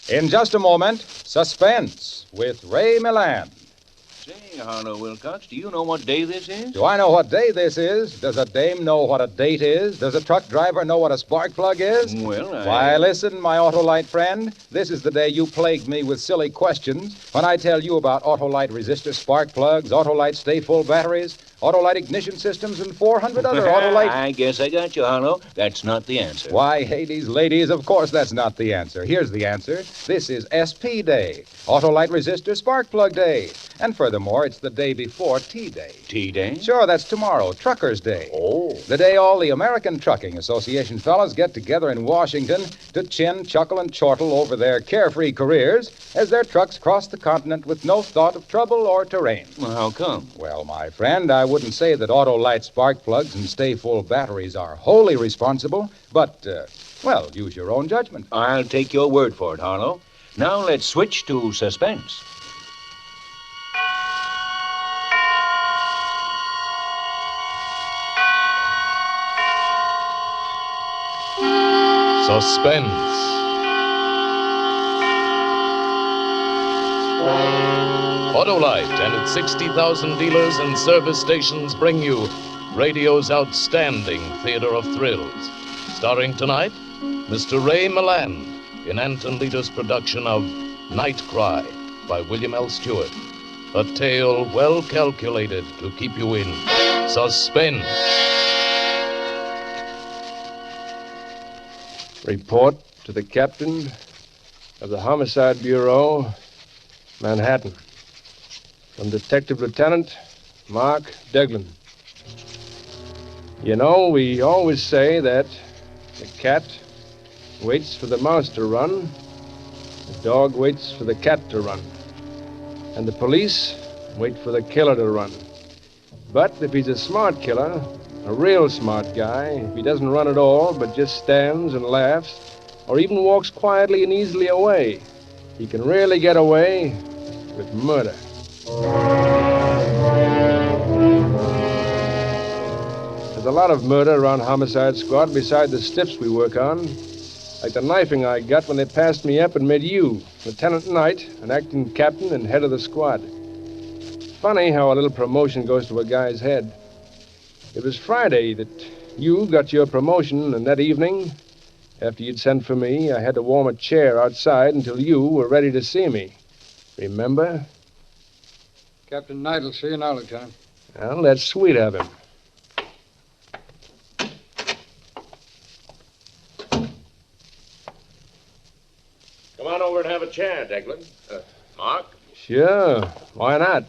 In just a moment, Suspense with Ray Milland. Say, Harlow Wilcox, do you know what day this is? Do I know what day this is? Does a dame know what a date is? Does a truck driver know what a spark plug is? Well, Why, listen, my Autolite friend. This is the day you plagued me with silly questions when I tell you about Autolite resistor spark plugs, Autolite stay-full batteries, Autolite ignition systems, and 400 other Autolite... I guess I got you, Harlow. That's not the answer. Why, Hades, ladies, of course that's not the answer. Here's the answer. This is SP Day, Autolite resistor spark plug day. And furthermore, it's the day before T-Day. T-Day? Sure, that's tomorrow, Truckers' Day. Oh. The day all the American Trucking Association fellows get together in Washington to chin, chuckle, and chortle over their carefree careers as their trucks cross the continent with no thought of trouble or terrain. Well, how come? Well, my friend, I wouldn't say that Autolite spark plugs and stay-full batteries are wholly responsible, but, well, use your own judgment. I'll take your word for it, Harlow. Now let's switch to Suspense. Suspense. Autolite and its 60,000 dealers and service stations bring you radio's outstanding theater of thrills. Starring tonight, Mr. Ray Milland in Anton Leader's production of Night Cry by William L. Stewart. A tale well calculated to keep you in suspense. Report to the captain of the Homicide Bureau, Manhattan. From Detective Lieutenant Mark Deglin. You know, we always say that the cat waits for the mouse to run, the dog waits for the cat to run, and the police wait for the killer to run. But if he's a smart killer, a real smart guy, if he doesn't run at all, but just stands and laughs, or even walks quietly and easily away, he can really get away with murder. There's a lot of murder around Homicide Squad beside the stiffs we work on. Like the knifing I got when they passed me up and made you, Lieutenant Knight, an acting captain and head of the squad. Funny how a little promotion goes to a guy's head. It was Friday that you got your promotion, and that evening, after you'd sent for me, I had to warm a chair outside until you were ready to see me. Remember? Captain Knight will see you now, Lieutenant. Well, that's sweet of him. Come on over and have a chair, Deglin. Mark? Sure. Why not?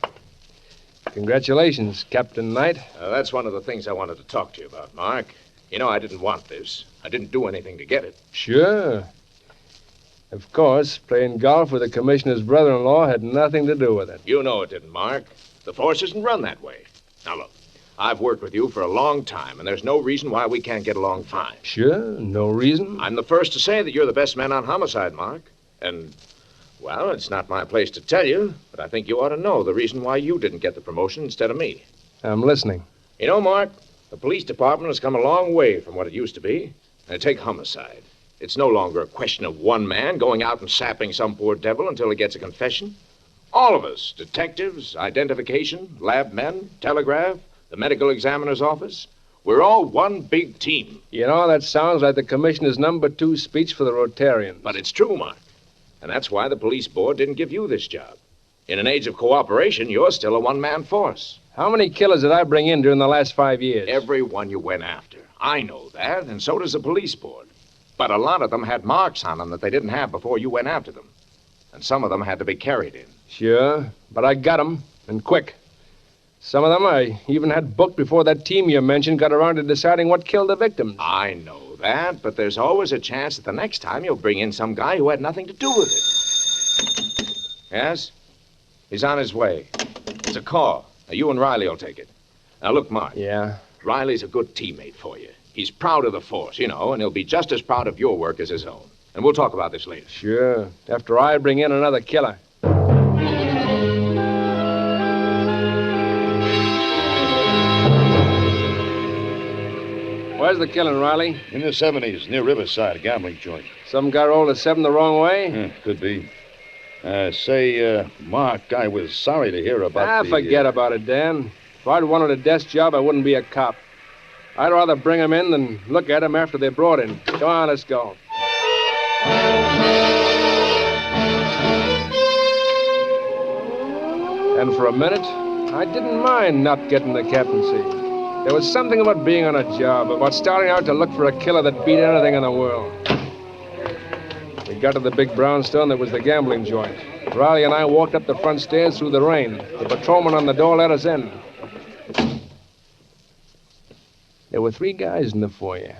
Congratulations, Captain Knight. That's one of the things I wanted to talk to you about, Mark. You know, I didn't want this. I didn't do anything to get it. Sure. Of course, playing golf with the commissioner's brother-in-law had nothing to do with it. You know it didn't, Mark. The force isn't run that way. Now, look, I've worked with you for a long time, and there's no reason why we can't get along fine. Sure, no reason. I'm the first to say that you're the best man on Homicide, Mark. And, well, it's not my place to tell you, but I think you ought to know the reason why you didn't get the promotion instead of me. I'm listening. You know, Mark, the police department has come a long way from what it used to be. And take Homicide. It's no longer a question of one man going out and sapping some poor devil until he gets a confession. All of us, detectives, identification, lab men, telegraph, the medical examiner's office, we're all one big team. You know, that sounds like the commissioner's number 2 speech for the Rotarians. But it's true, Mark. And that's why the police board didn't give you this job. In an age of cooperation, you're still a one-man force. How many killers did I bring in during the last 5 years? Every one you went after. I know that, and so does the police board. But a lot of them had marks on them that they didn't have before you went after them. And some of them had to be carried in. Sure, but I got them, and quick. Some of them I even had booked before that team you mentioned got around to deciding what killed the victims. I know that, but there's always a chance that the next time you'll bring in some guy who had nothing to do with it. Yes? He's on his way. It's a call. Now, you and Riley will take it. Now, look, Mark. Yeah? Riley's a good teammate for you. He's proud of the force, you know, and he'll be just as proud of your work as his own. And we'll talk about this later. Sure. After I bring in another killer. was the killing, Riley? In the 70s, near Riverside, a gambling joint. Some guy rolled a 7 the wrong way? Could be. Mark, I was sorry to hear about forget about it, Dan. If I'd wanted a desk job, I wouldn't be a cop. I'd rather bring 'em in than look at 'em after they're brought in. Come on, let's go. And for a minute, I didn't mind not getting the captaincy. There was something about being on a job, about starting out to look for a killer that beat anything in the world. We got to the big brownstone that was the gambling joint. Riley and I walked up the front stairs through the rain. The patrolman on the door let us in. There were 3 guys in the foyer.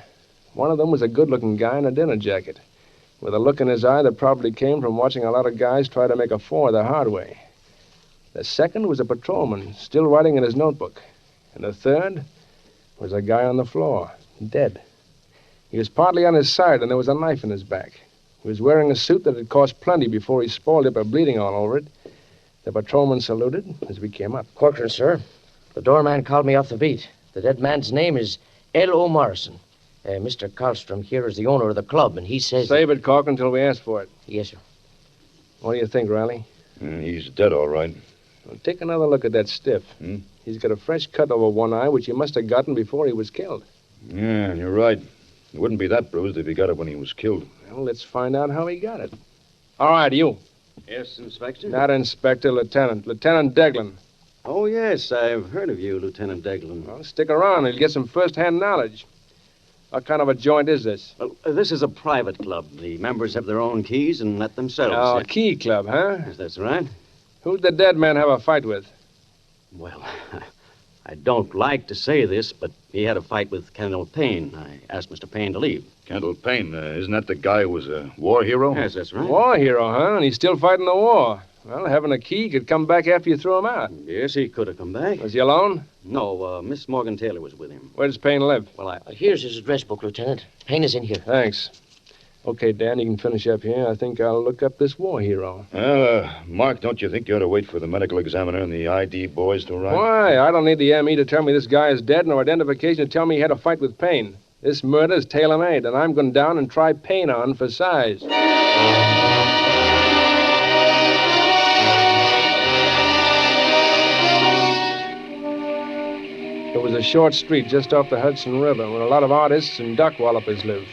One of them was a good-looking guy in a dinner jacket, with a look in his eye that probably came from watching a lot of guys try to make a 4 the hard way. The second was a patrolman, still writing in his notebook. And the third was a guy on the floor, dead. He was partly on his side, and there was a knife in his back. He was wearing a suit that had cost plenty before he spoiled it by bleeding all over it. The patrolman saluted as we came up. Corcoran, sir. The doorman called me off the beat. The dead man's name is L.O. Morrison. Mr. Karlstrom here is the owner of the club, and he says... Save it, Corcoran, until we ask for it. Yes, sir. What do you think, Riley? He's dead, all right. Well, take another look at that stiff. He's got a fresh cut over one eye, which he must have gotten before he was killed. Yeah, you're right. It wouldn't be that bruised if he got it when he was killed. Well, let's find out how he got it. All right, you. Yes, Inspector? Not Inspector, Lieutenant. Lieutenant Deglin. Oh, yes, I've heard of you, Lieutenant Deglin. Well, stick around. You'll get some first-hand knowledge. What kind of a joint is this? Well, this is a private club. The members have their own keys and let themselves Oh, a in. key club, huh? Yes, that's right. Who'd the dead man have a fight with? Well, I don't like to say this, but he had a fight with Kendall Payne. I asked Mr. Payne to leave. Kendall Payne, isn't that the guy who was a war hero? Yes, that's right. War hero, huh? And he's still fighting the war. Well, having a key could come back after you threw him out. Yes, he could have come back. Was he alone? No, Miss Morgan Taylor was with him. Where does Payne live? Well, Here's his address book, Lieutenant. Payne is in here. Thanks. Okay, Dan, you can finish up here. I think I'll look up this war hero. Mark, don't you think you ought to wait for the medical examiner and the ID boys to arrive? Why? I don't need the ME to tell me this guy is dead, nor identification to tell me he had a fight with Payne. This murder is tailor-made, and I'm going down and try Payne on for size. It was a short street just off the Hudson River where a lot of artists and duck wallopers live.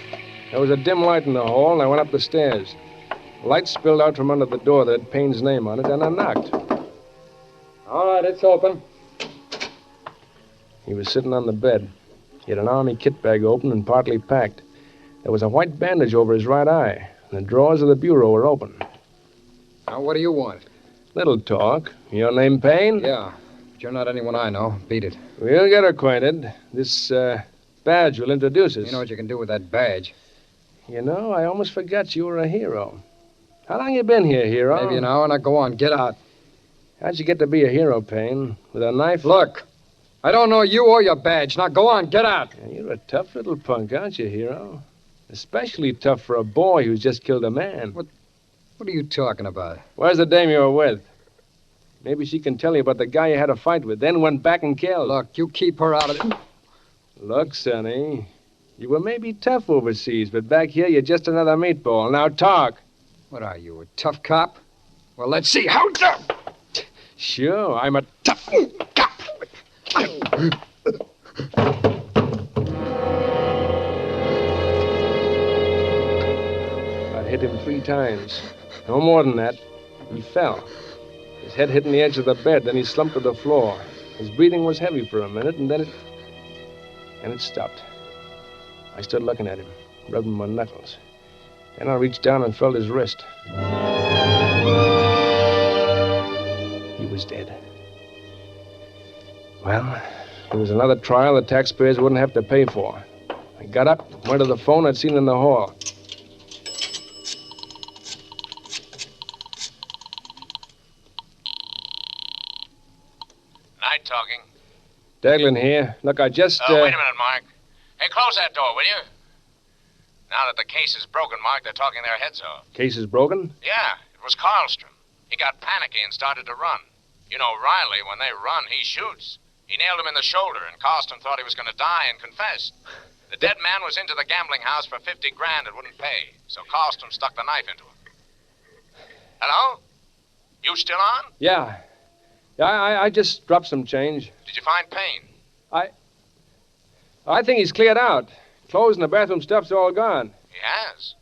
There was a dim light in the hall, and I went up the stairs. Light spilled out from under the door that had Payne's name on it, and I knocked. All right, it's open. He was sitting on the bed. He had an army kit bag open and partly packed. There was a white bandage over his right eye, and the drawers of the bureau were open. Now, what do you want? Little talk. Your name Payne? Yeah, but you're not anyone I know. Beat it. We'll get acquainted. This, badge will introduce us. You know what you can do with that badge. You know, I almost forgot you were a hero. How long you been here, hero? Maybe an hour. Now, go on. Get out. How'd you get to be a hero, Payne? With a knife? Look, I don't know you or your badge. Now, go on. Get out. Yeah, you're a tough little punk, aren't you, hero? Especially tough for a boy who's just killed a man. What are you talking about? Where's the dame you were with? Maybe she can tell you about the guy you had a fight with, then went back and killed. Look, you keep her out of it. Look, Sonny, you were maybe tough overseas, but back here you're just another meatball. Now talk. What are you, a tough cop? Well, let's see. How tough? Sure, I'm a tough cop. I hit him 3 times. No more than that. He fell. His head hit in the edge of the bed, then he slumped to the floor. His breathing was heavy for a minute, and then it stopped. I stood looking at him, rubbing my knuckles. Then I reached down and felt his wrist. He was dead. Well, it was another trial the taxpayers wouldn't have to pay for. I got up, went to the phone I'd seen in the hall. Night talking. Deglin here. Look, I just... Wait a minute, Mark. Hey, close that door, will you? Now that the case is broken, Mark, they're talking their heads off. Case is broken? Yeah, it was Karlstrom. He got panicky and started to run. You know, Riley, when they run, he shoots. He nailed him in the shoulder, and Karlstrom thought he was going to die and confessed. The dead man was into the gambling house for 50 grand and wouldn't pay, so Carlstrom stuck the knife into him. Hello? You still on? Yeah. I just dropped some change. Did you find Payne? I think he's cleared out. Clothes and the bathroom stuff's all gone. He has.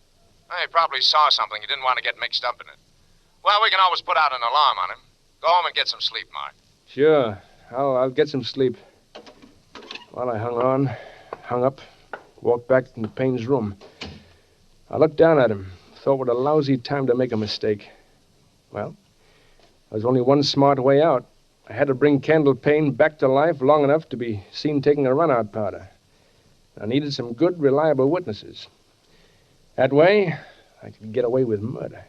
Well, he probably saw something. He didn't want to get mixed up in it. Well, we can always put out an alarm on him. Go home and get some sleep, Mark. Sure. I'll get some sleep. While I hung up, walked back into Payne's room. I looked down at him, thought what a lousy time to make a mistake. Well, there was only one smart way out. I had to bring Candle Payne back to life long enough to be seen taking a run-out powder. I needed some good, reliable witnesses. That way, I could get away with murder.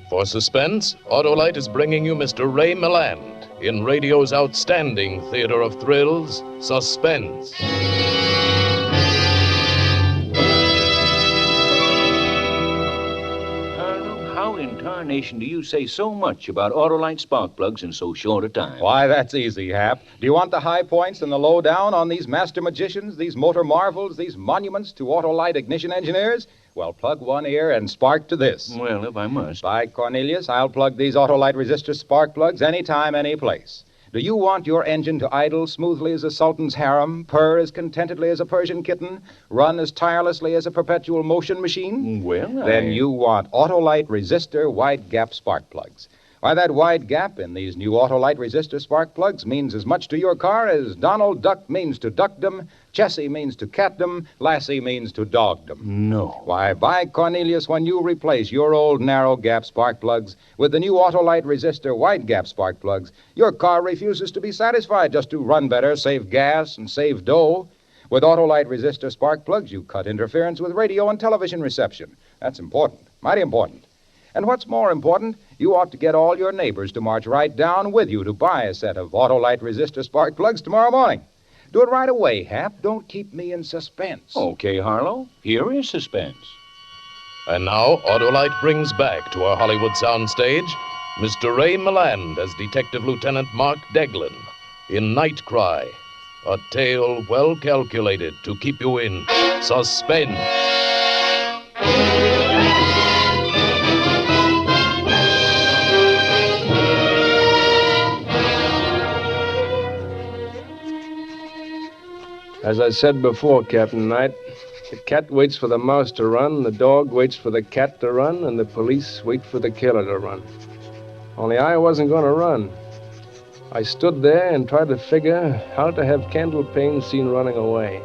For Suspense, Autolite is bringing you Mr. Ray Milland in radio's outstanding theater of thrills, Suspense. How in tarnation do you say so much about Autolite spark plugs in so short a time? Why, that's easy, Hap. Do you want the high points and the lowdown on these master magicians, these motor marvels, these monuments to Autolite ignition engineers? Well, plug one ear and spark to this. Well, if I must. By Cornelius, I'll plug these Autolite resistor spark plugs anytime, any place. Do you want your engine to idle smoothly as a sultan's harem, purr as contentedly as a Persian kitten, run as tirelessly as a perpetual motion machine? Well, Then you want Autolite resistor wide gap spark plugs. Why, that wide gap in these new Autolite resistor spark plugs means as much to your car as Donald Duck means to duckdom, Chessie means to catdom, Lassie means to dogdom. No. Why, by Cornelius, when you replace your old narrow gap spark plugs with the new Autolite resistor wide gap spark plugs, your car refuses to be satisfied just to run better, save gas, and save dough. With Autolite resistor spark plugs, you cut interference with radio and television reception. That's important, mighty important. And what's more important, you ought to get all your neighbors to march right down with you to buy a set of Autolite resistor spark plugs tomorrow morning. Do it right away, Hap. Don't keep me in suspense. Okay, Harlow. Here is Suspense. And now, Autolite brings back to our Hollywood soundstage Mr. Ray Milland as Detective Lieutenant Mark Deglin in Night Cry, a tale well calculated to keep you in suspense. As I said before, Captain Knight, the cat waits for the mouse to run, the dog waits for the cat to run, and the police wait for the killer to run. Only I wasn't going to run. I stood there and tried to figure how to have Candle Payne seen running away.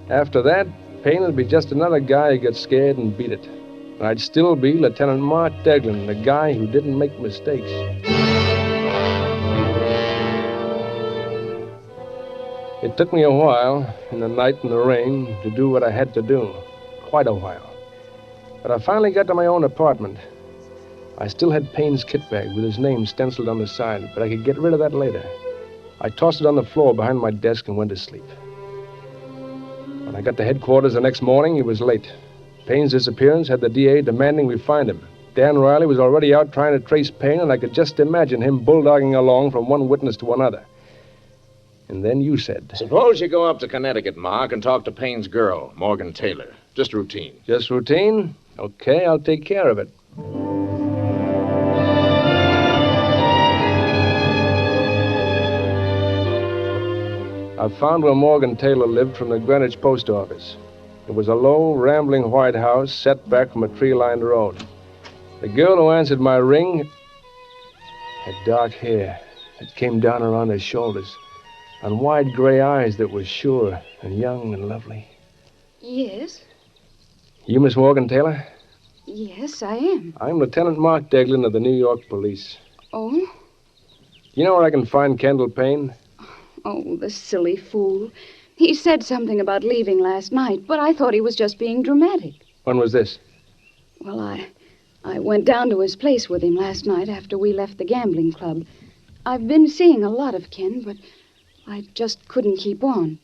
After that, Payne would be just another guy who got scared and beat it. And I'd still be Lieutenant Mark Deglin, the guy who didn't make mistakes. It took me a while, in the night and the rain, to do what I had to do. Quite a while. But I finally got to my own apartment. I still had Payne's kit bag with his name stenciled on the side, but I could get rid of that later. I tossed it on the floor behind my desk and went to sleep. When I got to headquarters the next morning, it was late. Payne's disappearance had the DA demanding we find him. Dan Riley was already out trying to trace Payne, and I could just imagine him bulldogging along from one witness to another. And then you said... Suppose you go up to Connecticut, Mark, and talk to Payne's girl, Morgan Taylor. Just routine. Just routine? Okay, I'll take care of it. I found where Morgan Taylor lived from the Greenwich post office. It was a low, rambling white house set back from a tree-lined road. The girl who answered my ring had dark hair that came down around her shoulders, and wide gray eyes that were sure and young and lovely. Yes? You Miss Morgan Taylor? Yes, I am. I'm Lieutenant Mark Deglin of the New York Police. Oh? You know where I can find Candle Payne? Oh, the silly fool. He said something about leaving last night, but I thought he was just being dramatic. When was this? Well, I went down to his place with him last night after we left the gambling club. I've been seeing a lot of Ken, but I just couldn't keep on.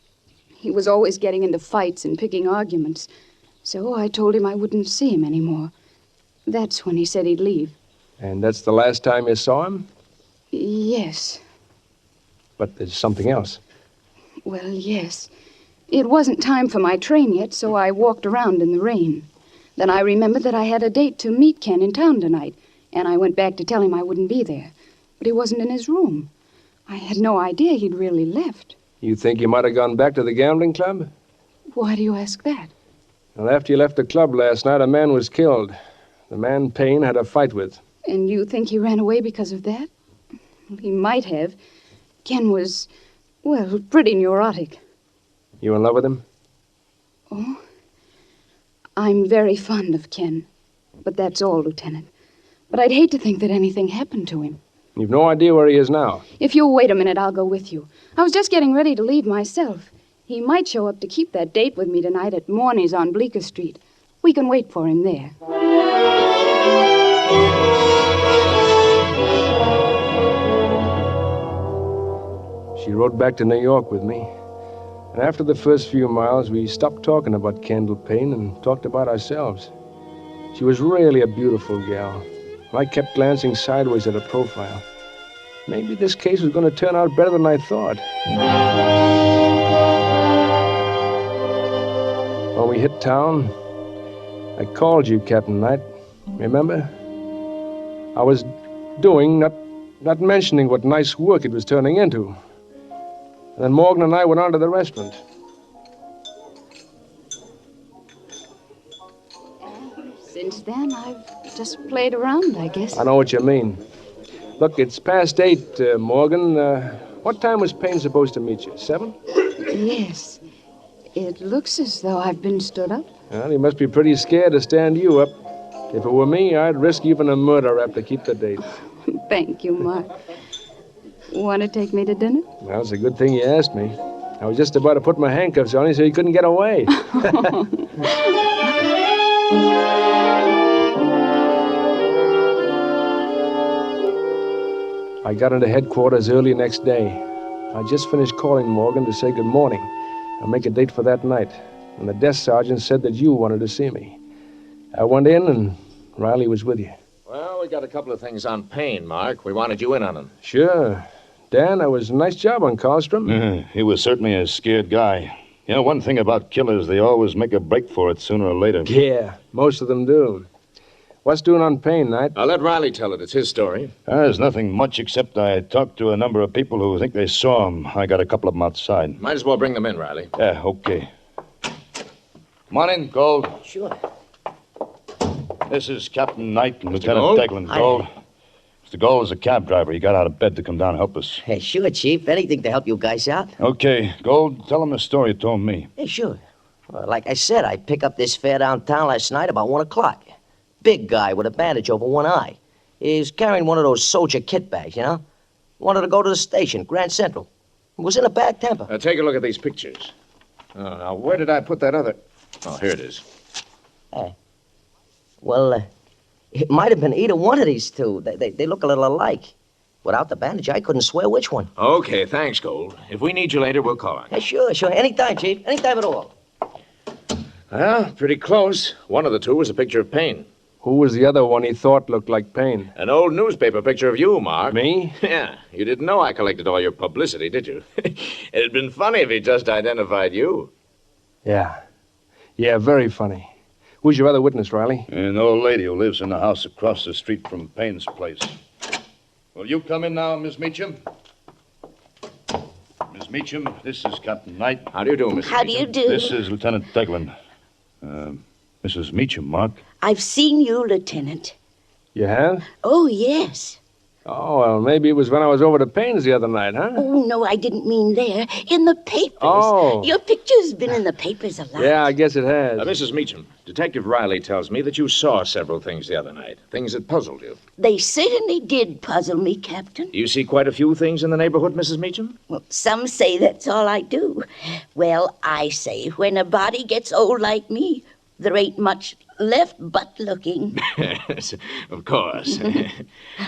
He was always getting into fights and picking arguments. So I told him I wouldn't see him anymore. That's when he said he'd leave. And that's the last time you saw him? Yes. But there's something else. Well, yes. It wasn't time for my train yet, so I walked around in the rain. Then I remembered that I had a date to meet Ken in town tonight, and I went back to tell him I wouldn't be there. But he wasn't in his room. I had no idea he'd really left. You think he might have gone back to the gambling club? Why do you ask that? Well, after you left the club last night, a man was killed. The man Payne had a fight with. And you think he ran away because of that? Well, he might have. Ken was, well, pretty neurotic. You in love with him? Oh? I'm very fond of Ken. But that's all, Lieutenant. But I'd hate to think that anything happened to him. You've no idea where he is now. If you'll wait a minute, I'll go with you. I was just getting ready to leave myself. He might show up to keep that date with me tonight at Morney's on Bleecker Street. We can wait for him there. She rode back to New York with me. And after the first few miles, we stopped talking about Kendall Payne and talked about ourselves. She was really a beautiful gal. And I kept glancing sideways at her profile. Maybe this case was going to turn out better than I thought. When we hit town, I called you, Captain Knight. Remember? I was doing, not mentioning what nice work it was turning into. And then Morgan and I went on to the restaurant. Since then, I've just played around, I guess. I know what you mean. Look, it's past 8, Morgan. What time was Payne supposed to meet you? 7? Yes. It looks as though I've been stood up. Well, he must be pretty scared to stand you up. If it were me, I'd risk even a murder rap to keep the date. Thank you, Mark. Want to take me to dinner? Well, it's a good thing you asked me. I was just about to put my handcuffs on him so he couldn't get away. I got into headquarters early next day. I just finished calling Morgan to say good morning and make a date for that night. And the desk sergeant said that you wanted to see me. I went in, and Riley was with you. Well, we got a couple of things on Payne, Mark. We wanted you in on them. Sure. Dan, that was a nice job on Karlstrom. He was certainly a scared guy. You know, one thing about killers, they always make a break for it sooner or later. Yeah, most of them do. What's doing on Payne, Knight? I'll let Riley tell it. It's his story. There's nothing much except I talked to a number of people who think they saw him. I got a couple of them outside. Might as well bring them in, Riley. Yeah, okay. Come on in, Gold. Sure. This is Captain Knight and Mr. Lieutenant Gold? Deglin. Gold. Mr. Gold is a cab driver. He got out of bed to come down and help us. Hey, sure, Chief. Anything to help you guys out. Okay, Gold, tell him the story you told me. Hey, sure. Well, like I said, I picked up this fare downtown last night about 1 o'clock. Big guy with a bandage over one eye. He's carrying one of those soldier kit bags, you know? Wanted to go to the station, Grand Central. Was in a bad temper. Take a look at these pictures. Oh, now, where did I put that other... Oh, here it is. Well, it might have been either one of these two. They look a little alike. Without the bandage, I couldn't swear which one. Okay, thanks, Gold. If we need you later, we'll call on you. Hey, sure. Anytime, Chief. Anytime at all. Well, pretty close. One of the two was a picture of Payne. Who was the other one he thought looked like Payne? An old newspaper picture of you, Mark. Me? Yeah. You didn't know I collected all your publicity, did you? It'd been funny if he just identified you. Yeah. Yeah, very funny. Who's your other witness, Riley? An old lady who lives in the house across the street from Payne's place. Will you come in now, Miss Meacham? Miss Meacham, this is Captain Knight. How do you do, Mrs. How do you do? This is Lieutenant Deglin. Mrs. Meacham, Mark. I've seen you, Lieutenant. You have? Oh, yes. Oh, well, maybe it was when I was over to Payne's the other night, huh? Oh, no, I didn't mean there. In the papers. Oh. Your picture's been in the papers a lot. Yeah, I guess it has. Mrs. Meacham, Detective Riley tells me that you saw several things the other night. Things that puzzled you. They certainly did puzzle me, Captain. You see quite a few things in the neighborhood, Mrs. Meacham? Well, some say that's all I do. Well, I say when a body gets old like me, there ain't much left but looking. Yes, of course.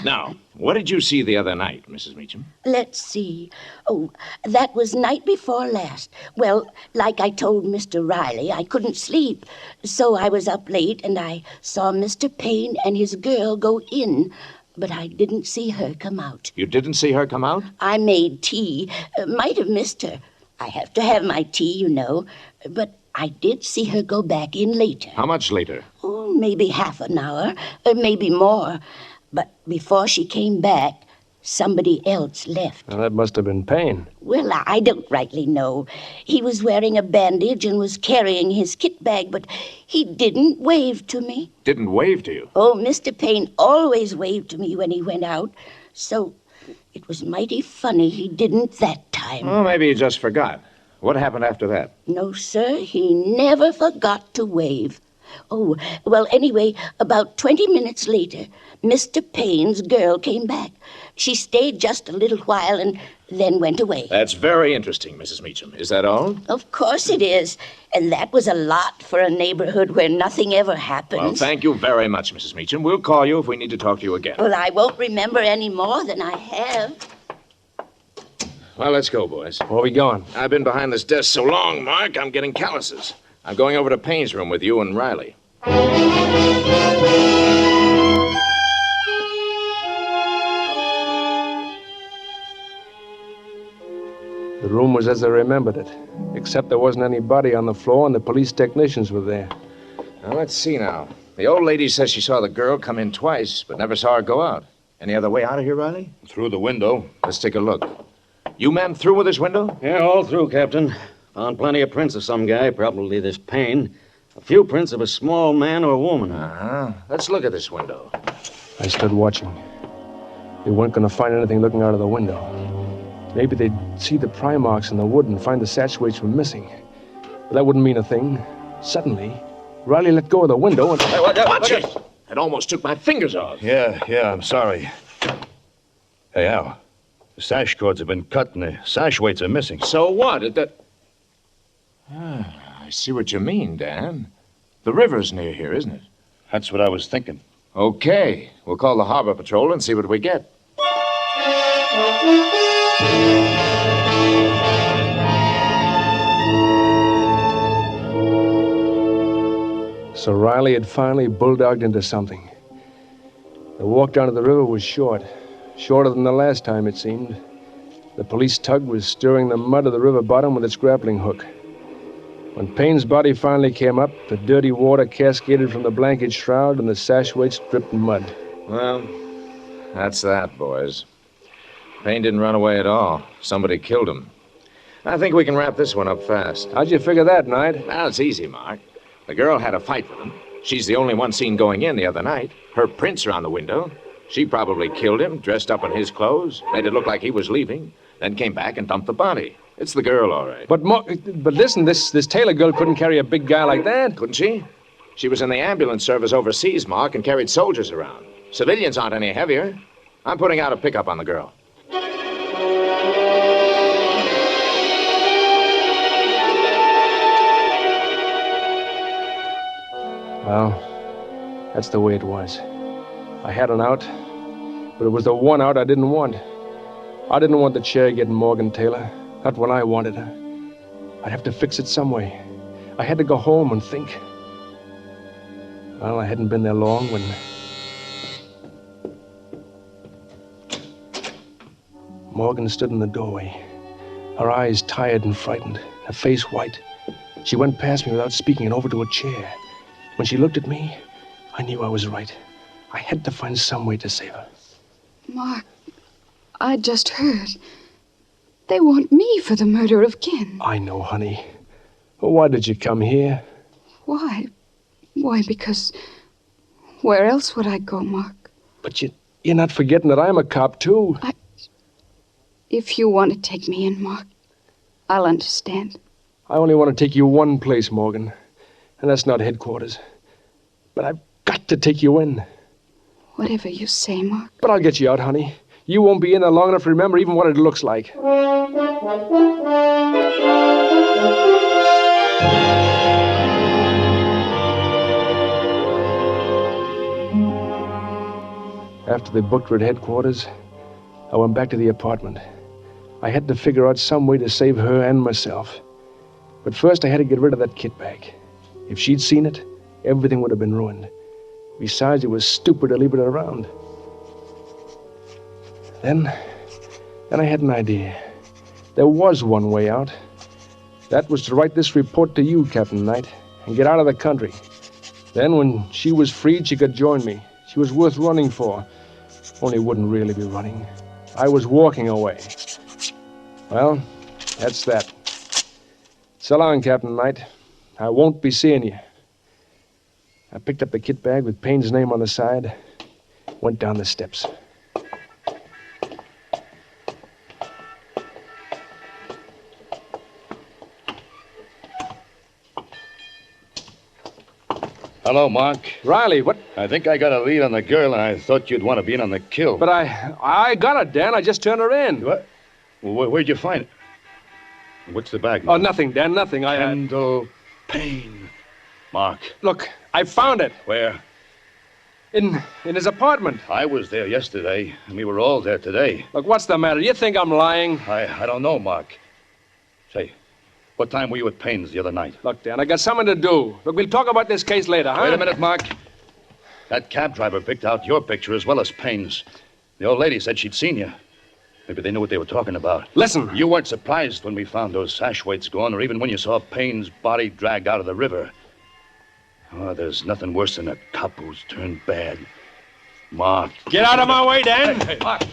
Now, what did you see the other night, Mrs. Meacham? Let's see. Oh, that was night before last. Well, like I told Mr. Riley, I couldn't sleep. So I was up late and I saw Mr. Payne and his girl go in. but I didn't see her come out. You didn't see her come out? I made tea. Might have missed her. I have to have my tea, you know. But I did see her go back in later. How much later? Oh, maybe half an hour, or maybe more. But before she came back, somebody else left. Well, that must have been Payne. Well, I don't rightly know. He was wearing a bandage and was carrying his kit bag, but he didn't wave to me. Didn't wave to you? Oh, Mr. Payne always waved to me when he went out, so it was mighty funny he didn't that time. Well, maybe he just forgot. What happened after that? No, sir, he never forgot to wave. Oh, well, anyway, about 20 minutes later, Mr. Payne's girl came back. She stayed just a little while and then went away. That's very interesting, Mrs. Meacham. Is that all? Of course it is. And that was a lot for a neighborhood where nothing ever happens. Well, thank you very much, Mrs. Meacham. We'll call you if we need to talk to you again. Well, I won't remember any more than I have. Well, let's go, boys. Where are we going? I've been behind this desk so long, Mark, I'm getting calluses. I'm going over to Payne's room with you and Riley. The room was as I remembered it, except there wasn't any body on the floor and the police technicians were there. Now, let's see now. The old lady says she saw the girl come in twice, but never saw her go out. Any other way out of here, Riley? Through the window. Let's take a look. You men through with this window? Yeah, all through, Captain. Found plenty of prints of some guy, probably this Payne. A few prints of a small man or woman. Uh-huh. Let's look at this window. I stood watching. They weren't going to find anything looking out of the window. Maybe they'd see the pry marks in the wood and find the satchwaits were missing. But that wouldn't mean a thing. Suddenly, Riley let go of the window and... Hey, watch it! It almost took my fingers off. Yeah, I'm sorry. Hey, Al. The sash cords have been cut and the sash weights are missing. So what? I see what you mean, Dan. The river's near here, isn't it? That's what I was thinking. Okay. We'll call the harbor patrol and see what we get. So Riley had finally bulldogged into something. The walk down to the river was short. Shorter than the last time, it seemed. The police tug was stirring the mud of the river bottom with its grappling hook. When Payne's body finally came up, the dirty water cascaded from the blanket shroud and the sash weights dripped in mud. Well, that's that, boys. Payne didn't run away at all. Somebody killed him. I think we can wrap this one up fast. How'd you figure that, Knight? Well, it's easy, Mark. The girl had a fight with him. She's the only one seen going in the other night. Her prints are on the window. She probably killed him, dressed up in his clothes, made it look like he was leaving, then came back and dumped the body. It's the girl, all right. But listen, this Taylor girl couldn't carry a big guy like that. Couldn't she? She was in the ambulance service overseas, Mark, and carried soldiers around. Civilians aren't any heavier. I'm putting out a pickup on the girl. Well, that's the way it was. I had an out, but it was the one out I didn't want. I didn't want the chair getting Morgan Taylor. Not when I wanted her. I'd have to fix it some way. I had to go home and think. Well, I hadn't been there long when... Morgan stood in the doorway, her eyes tired and frightened, her face white. She went past me without speaking and over to a chair. When she looked at me, I knew I was right. I had to find some way to save her. Mark, I just heard. They want me for the murder of Ken. I know, honey. Well, why did you come here? Why? Why, because... Where else would I go, Mark? But you're not forgetting that I'm a cop, too. If you want to take me in, Mark, I'll understand. I only want to take you one place, Morgan. And that's not headquarters. But I've got to take you in. Whatever you say, Mark. But I'll get you out, honey. You won't be in there long enough to remember even what it looks like. After they booked her at headquarters, I went back to the apartment. I had to figure out some way to save her and myself. But first I had to get rid of that kit bag. If she'd seen it, everything would have been ruined. Besides, it was stupid to leave it around. Then I had an idea. There was one way out. That was to write this report to you, Captain Knight, and get out of the country. Then, when she was freed, she could join me. She was worth running for. Only wouldn't really be running. I was walking away. Well, that's that. So long, Captain Knight. I won't be seeing you. I picked up the kit bag with Payne's name on the side, went down the steps. Hello, Mark. Riley, what? I think I got a lead on the girl, and I thought you'd want to be in on the kill. But I got her, Dan. I just turned her in. What? Well, where'd you find it? What's the bag? Oh, nothing, Dan, nothing. Kendall Payne. Mark. Look, I found it. Where? In his apartment. I was there yesterday, and we were all there today. Look, what's the matter? You think I'm lying? I don't know, Mark. Say, what time were you at Payne's the other night? Look, Dan, I got something to do. Look, we'll talk about this case later, huh? Wait a minute, Mark. That cab driver picked out your picture as well as Payne's. The old lady said she'd seen you. Maybe they knew what they were talking about. Listen. You weren't surprised when we found those sash weights gone, or even when you saw Payne's body dragged out of the river. Oh, there's nothing worse than a cop who's turned bad. Mark. Get out of my way, Dan. Hey, Mark.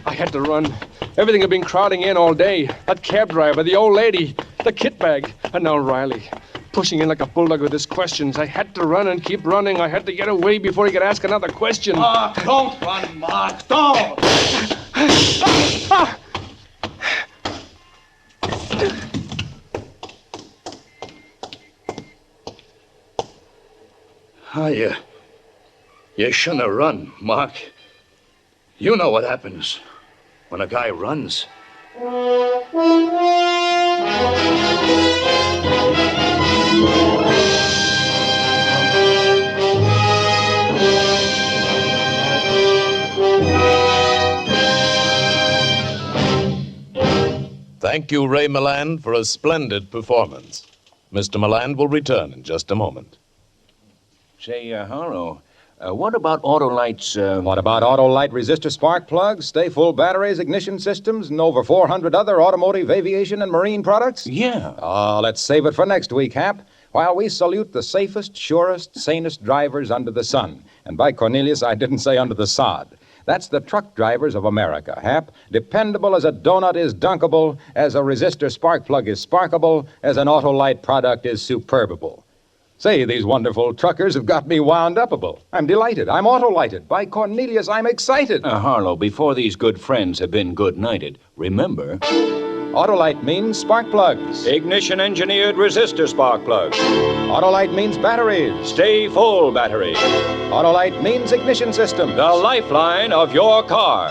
I had to run. Everything had been crowding in all day. That cab driver, the old lady, the kit bag, and now Riley. Pushing in like a bulldog with his questions. I had to run and keep running. I had to get away before he could ask another question. Mark, don't run, Mark. Don't! You shouldn't have run, Mark. You know what happens when a guy runs. Thank you, Ray Milland, for a splendid performance. Mr. Milland will return in just a moment. Say, Harlow, what about Autolite's, What about Autolite resistor spark plugs, stay full batteries, ignition systems, and over 400 other automotive, aviation, and marine products? Yeah. Oh, let's save it for next week, Hap, while we salute the safest, surest, sanest drivers under the sun. And by Cornelius, I didn't say under the sod. That's the truck drivers of America, Hap. Dependable as a donut is dunkable, as a resistor spark plug is sparkable, as an Autolite product is superbable. Say, these wonderful truckers have got me wound upable. I'm delighted. I'm Autolighted. By Cornelius, I'm excited. Harlow, before these good friends have been good-nighted, remember... Autolite means spark plugs. Ignition-engineered resistor spark plugs. Autolite means batteries. Stay full battery. Autolite means ignition systems. The lifeline of your car.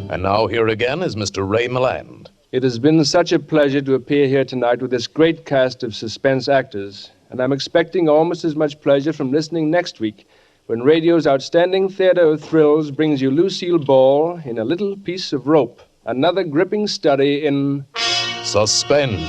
And now here again is Mr. Ray Milland. It has been such a pleasure to appear here tonight with this great cast of suspense actors, and I'm expecting almost as much pleasure from listening next week when radio's outstanding theater of thrills brings you Lucille Ball in A Little Piece of Rope, another gripping study in... Suspense.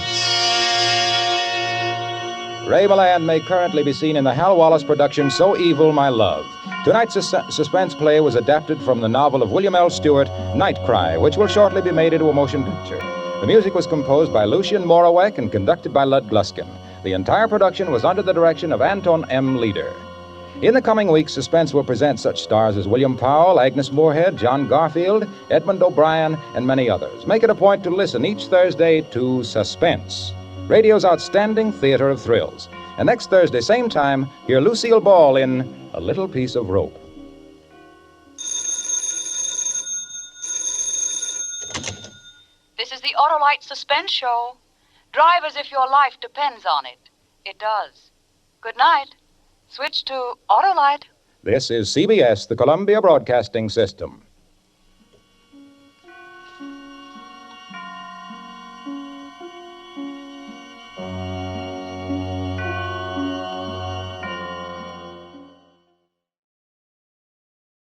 Ray Milland may currently be seen in the Hal Wallace production So Evil, My Love. Tonight's suspense play was adapted from the novel of William L. Stewart, Night Cry, which will shortly be made into a motion picture. The music was composed by Lucien Morawek and conducted by Lud Gluskin. The entire production was under the direction of Anton M. Leader. In the coming weeks, Suspense will present such stars as William Powell, Agnes Moorehead, John Garfield, Edmund O'Brien, and many others. Make it a point to listen each Thursday to Suspense, radio's outstanding theater of thrills. And next Thursday, same time, hear Lucille Ball in A Little Piece of Rope. This is the Autolite Suspense Show. Drive as if your life depends on it. It does. Good night. Switch to Autolite. This is CBS, the Columbia Broadcasting System.